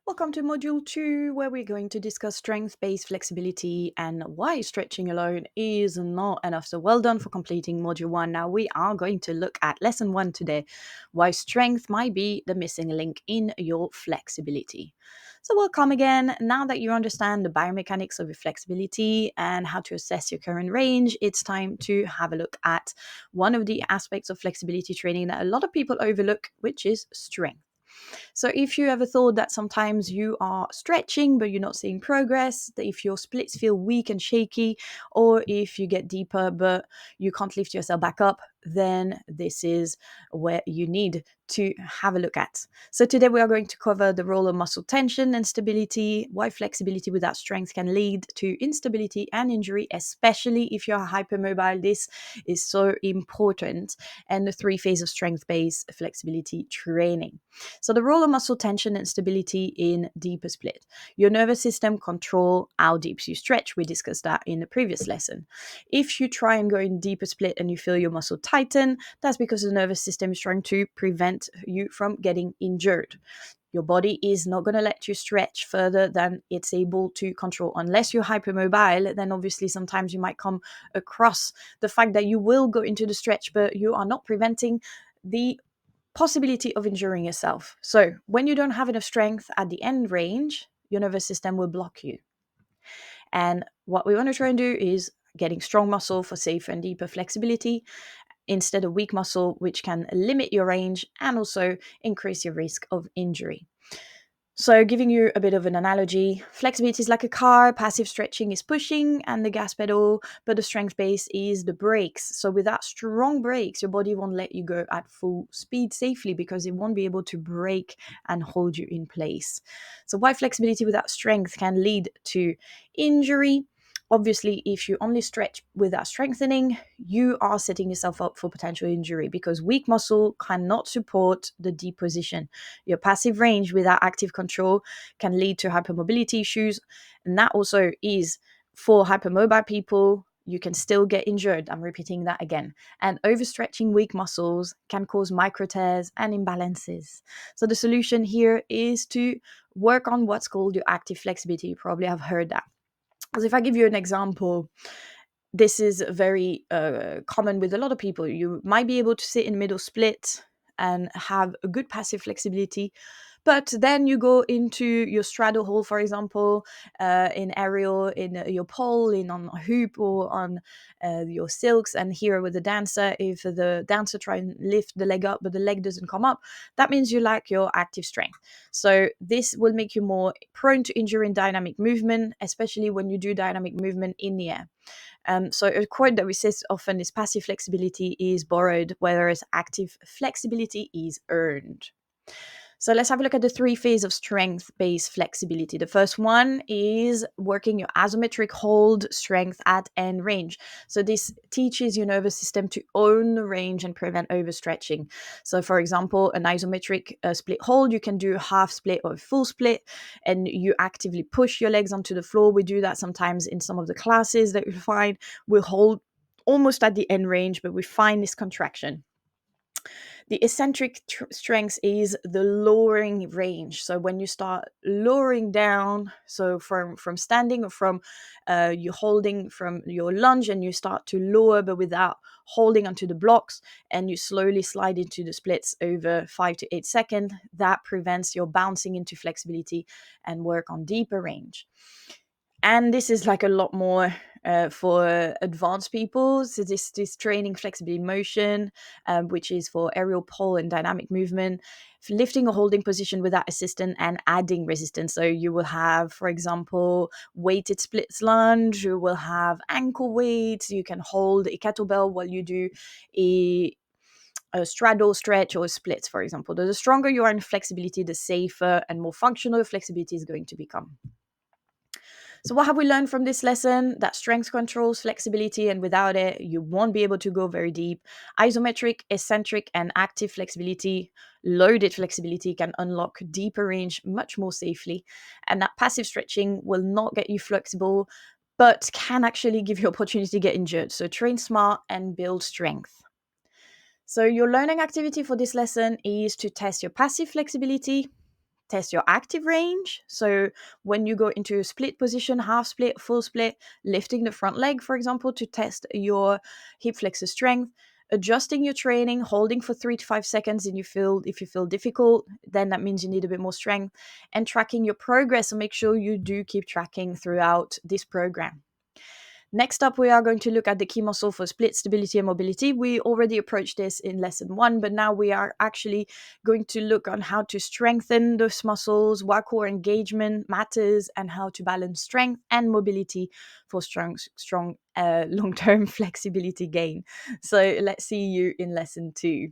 Welcome to Module 2, where we're going to discuss strength-based flexibility and why stretching alone is not enough. So well done for completing Module 1. Now we are going to look at Lesson 1 today, why strength might be the missing link in your flexibility. So welcome again. Now that you understand the biomechanics of your flexibility and how to assess your current range, it's time to have a look at one of the aspects of flexibility training that a lot of people overlook, which is strength. So if you ever thought that sometimes you are stretching but you're not seeing progress, that if your splits feel weak and shaky, or if you get deeper but you can't lift yourself back up, then this is where you need to have a look at. So today we are going to cover the role of muscle tension and stability, why flexibility without strength can lead to instability and injury, especially if you're hypermobile. This is so important, and the 3 phases of strength-based flexibility training. So the role of muscle tension and stability in deeper split. Your nervous system control how deep you stretch. We discussed that in the previous lesson. If you try and go in deeper split and you feel your muscle tighten, that's because the nervous system is trying to prevent you from getting injured. Your body is not going to let you stretch further than it's able to control. Unless you're hypermobile, then obviously sometimes you might come across the fact that you will go into the stretch, but you are not preventing the possibility of injuring yourself. So when you don't have enough strength at the end range, your nervous system will block you. And what we want to try and do is getting strong muscle for safer and deeper flexibility instead of weak muscle, which can limit your range and also increase your risk of injury. So, giving you a bit of an analogy, flexibility is like a car, passive stretching is pushing and the gas pedal, but the strength base is the brakes. So, without strong brakes, your body won't let you go at full speed safely because it won't be able to brake and hold you in place. So, why flexibility without strength can lead to injury? Obviously, if you only stretch without strengthening, you are setting yourself up for potential injury because weak muscle cannot support the deep position. Your passive range without active control can lead to hypermobility issues. And that also is for hypermobile people. You can still get injured. I'm repeating that again. And overstretching weak muscles can cause micro tears and imbalances. So the solution here is to work on what's called your active flexibility. You probably have heard that. Because if I give you an example, this is very common with a lot of people. You might be able to sit in middle split and have a good passive flexibility, but then you go into your straddle hold, for example, in aerial, in your pole, in on a hoop, or on your silks. And here with the dancer, if the dancer try and lift the leg up, but the leg doesn't come up, that means you lack your active strength. So this will make you more prone to injury in dynamic movement, especially when you do dynamic movement in the air. So a quote that we say often is passive flexibility is borrowed, whereas active flexibility is earned. So let's have a look at the 3 phases of strength-based flexibility. The first one is working your isometric hold strength at end range. So this teaches your nervous system to own the range and prevent overstretching. So for example, an isometric split hold, you can do a half split or a full split, and you actively push your legs onto the floor. We do that sometimes in some of the classes that you'll find. We'll hold almost at the end range, but we find this contraction. The eccentric strength is the lowering range. So when you start lowering down, so from standing or from you holding from your lunge, and you start to lower but without holding onto the blocks, and you slowly slide into the splits over 5 to 8 seconds, that prevents your bouncing into flexibility and work on deeper range. And this is like a lot more for advanced people. So this training flexibility motion, which is for aerial pole and dynamic movement, lifting or holding position without assistance and adding resistance. So you will have, for example, weighted splits lunge. You will have ankle weights. You can hold a kettlebell while you do a straddle, stretch, or splits, for example. The stronger you are in flexibility, the safer and more functional flexibility is going to become. So what have we learned from this lesson? That strength controls flexibility, and without it, you won't be able to go very deep. Isometric, eccentric, and active flexibility, loaded flexibility can unlock deeper range much more safely. And that passive stretching will not get you flexible, but can actually give you opportunity to get injured. So train smart and build strength. So your learning activity for this lesson is to test your passive flexibility, test your active range. So when you go into a split position, half split, full split, lifting the front leg, for example, to test your hip flexor strength, adjusting your training, holding for 3 to 5 seconds, and if you feel difficult, then that means you need a bit more strength, and tracking your progress, and make sure you do keep tracking throughout this program. Next up, we are going to look at the key muscle for split stability and mobility. We already approached this in lesson 1, but now we are actually going to look on how to strengthen those muscles, why core engagement matters, and how to balance strength and mobility for strong long-term flexibility gain. So let's see you in lesson 2.